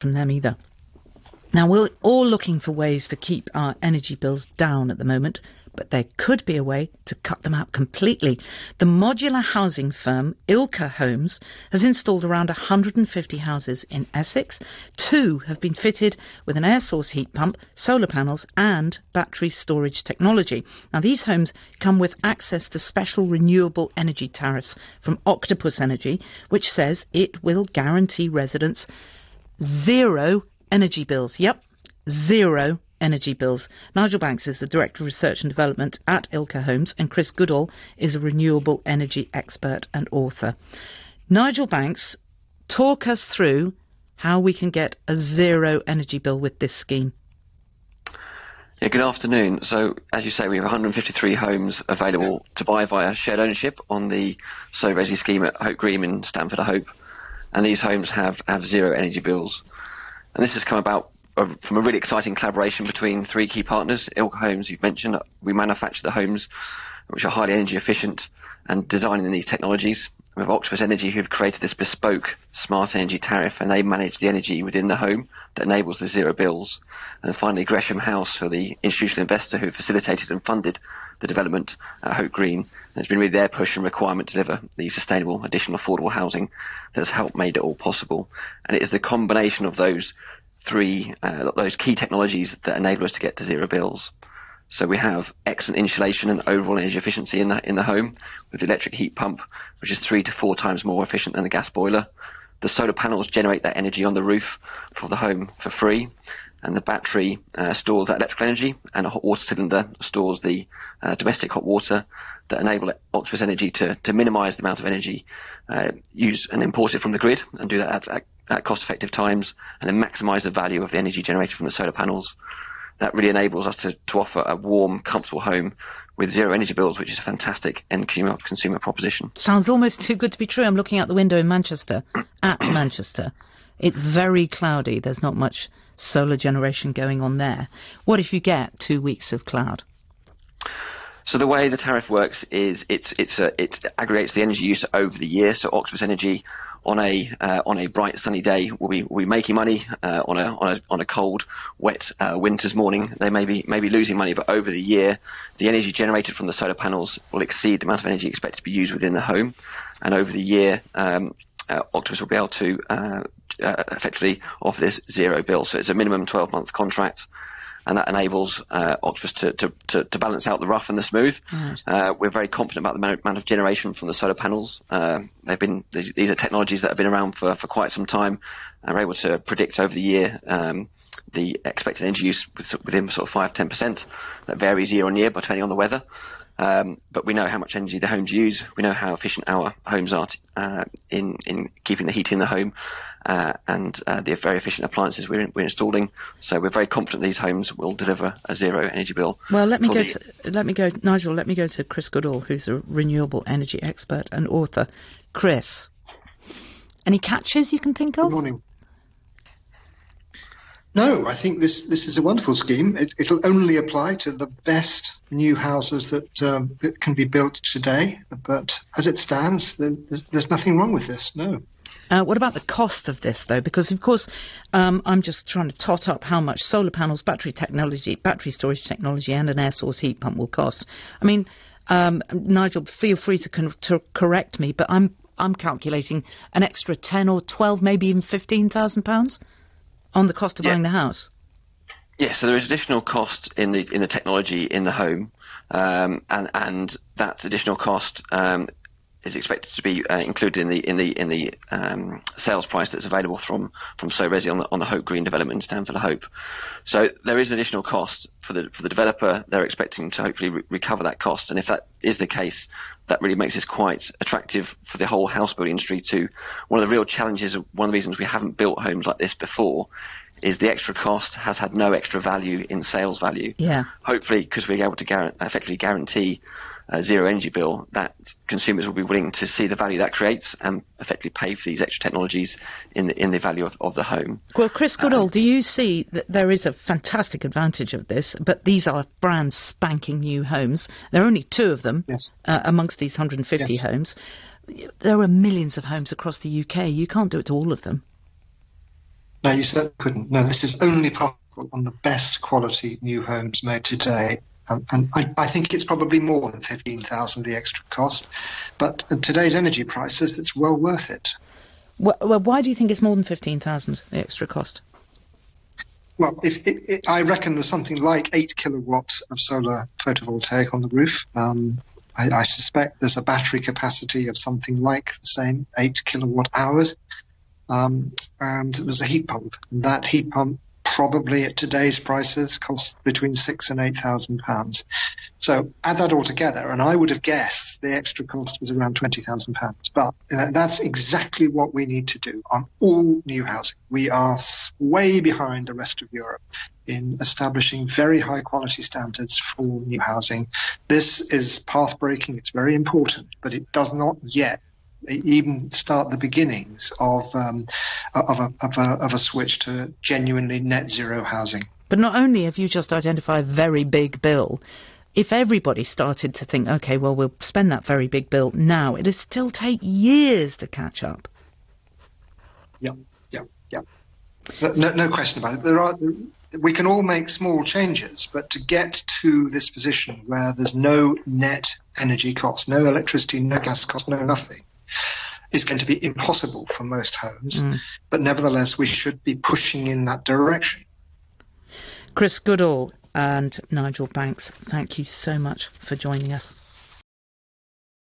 from them either. Now, we're all looking for ways to keep our energy bills down at the moment, but there could be a way to cut them out completely. The modular housing firm Ilke Homes has installed around 150 houses in Essex. 2 have been fitted with an air source heat pump, solar panels and battery storage technology. Now, these homes come with access to special renewable energy tariffs from Octopus Energy, which says it will guarantee residents zero energy bills. Yep, zero energy bills. Nigel Banks is the Director of Research and Development at Ilke Homes, and Chris Goodall is a renewable energy expert and author. Nigel Banks, talk us through how we can get a zero energy bill with this scheme. Yeah, good afternoon. So, as you say, we have 153 homes available to buy via shared ownership on the So Resi scheme at Hope Green in Stamford-on-Hope, and these homes have zero energy bills. And this has come about from a really exciting collaboration between 3 key partners. Ilke Homes, you've mentioned, we manufacture the homes which are highly energy efficient and designing these technologies. We have Octopus Energy, who've created this bespoke smart energy tariff, and they manage the energy within the home that enables the zero bills. And finally, Gresham House, who are the institutional investor who facilitated and funded the development at Hope Green. And it's been really their push and requirement to deliver the sustainable, additional affordable housing that's helped made it all possible. And it is the combination of those 3 those key technologies that enable us to get to zero bills. So we have excellent insulation and overall energy efficiency in the home, with the electric heat pump, which is 3 to 4 times more efficient than a gas boiler. The solar panels generate that energy on the roof for the home for free, and the battery stores that electrical energy, and a hot water cylinder stores the domestic hot water that enable Octopus Energy to minimise the amount of energy used and imported from the grid, and do that at cost-effective times, and then maximise the value of the energy generated from the solar panels. That really enables us to offer a warm, comfortable home with zero energy bills, which is a fantastic end consumer proposition. Sounds almost too good to be true. I'm looking out the window in Manchester, at Manchester. It's very cloudy. There's not much solar generation going on there. What if you get 2 weeks of cloud? So the way the tariff works is it aggregates the energy use over the year. So Octopus Energy on a bright sunny day will be making money. On a cold, wet winter's morning, they may be losing money. But over the year, the energy generated from the solar panels will exceed the amount of energy expected to be used within the home, and over the year, Octopus will be able to effectively offer this zero bill. So it's a minimum 12-month contract, and that enables Octopus to balance out the rough and the smooth. Right. We're very confident about the amount of generation from the solar panels. These are technologies that have been around for quite some time, and we're able to predict over the year the expected energy use within sort of 5-10%. That varies year on year, depending on the weather. But we know how much energy the homes use. We know how efficient our homes are in keeping the heat in the home, and the very efficient appliances we're installing. So we're very confident these homes will deliver a zero energy bill. Well, Nigel, let me go to Chris Goodall, who's a renewable energy expert and author. Chris, any catches you can think of? Good morning. No, I think this is a wonderful scheme. It'll only apply to the best new houses that can be built today. But as it stands, there's nothing wrong with this. No. What about the cost of this, though? Because, of course, I'm just trying to tot up how much solar panels, battery technology, battery storage technology, and an air source heat pump will cost. I mean, Nigel, feel free to correct me, but I'm calculating an extra 10 or 12, maybe even £15,000 on the cost of buying the house. Yeah, so there is additional cost in the technology in the home, and that additional cost is expected to be included in the sales price that's available from So Resi on the Hope Green development in Stamford-on-Hope. So there is an additional cost for the developer. They're expecting to hopefully recover that cost, and if that is the case, that really makes this quite attractive for the whole house building industry too. One of the real challenges, one of the reasons we haven't built homes like this before, is the extra cost has had no extra value in sales value. Yeah. Hopefully, because we're able to effectively guarantee a zero energy bill, that consumers will be willing to see the value that creates and effectively pay for these extra technologies in the value of the home. Well, Chris Goodall, do you see that there is a fantastic advantage of this, but these are brand spanking new homes. There are only 2 of them. Yes. Amongst these 150 yes. homes. There are millions of homes across the UK. You can't do it to all of them. No, you certainly couldn't. No, this is only possible on the best quality new homes made today. And I think it's probably more than 15,000 the extra cost. But at today's energy prices, it's well worth it. Well, why do you think it's more than 15,000, the extra cost? Well, I reckon there's something like 8 kilowatts of solar photovoltaic on the roof. I suspect there's a battery capacity of something like the same, 8 kilowatt hours. And there's a heat pump. And that heat pump probably at today's prices costs between £6,000 and £8,000. So add that all together, and I would have guessed the extra cost was around £20,000. But that's exactly what we need to do on all new housing. We are way behind the rest of Europe in establishing very high quality standards for new housing. This is path breaking. It's very important, but it does not yet even start the beginnings of a switch to genuinely net zero housing. But not only have you just identified a very big bill, if everybody started to think, OK, well, we'll spend that very big bill now, it'd still take years to catch up. Yeah. No question about it. We can all make small changes, but to get to this position where there's no net energy cost, no electricity, no gas cost, no nothing, is going to be impossible for most homes. But nevertheless, we should be pushing in that direction. Chris Goodall and Nigel Banks, thank you so much for joining us.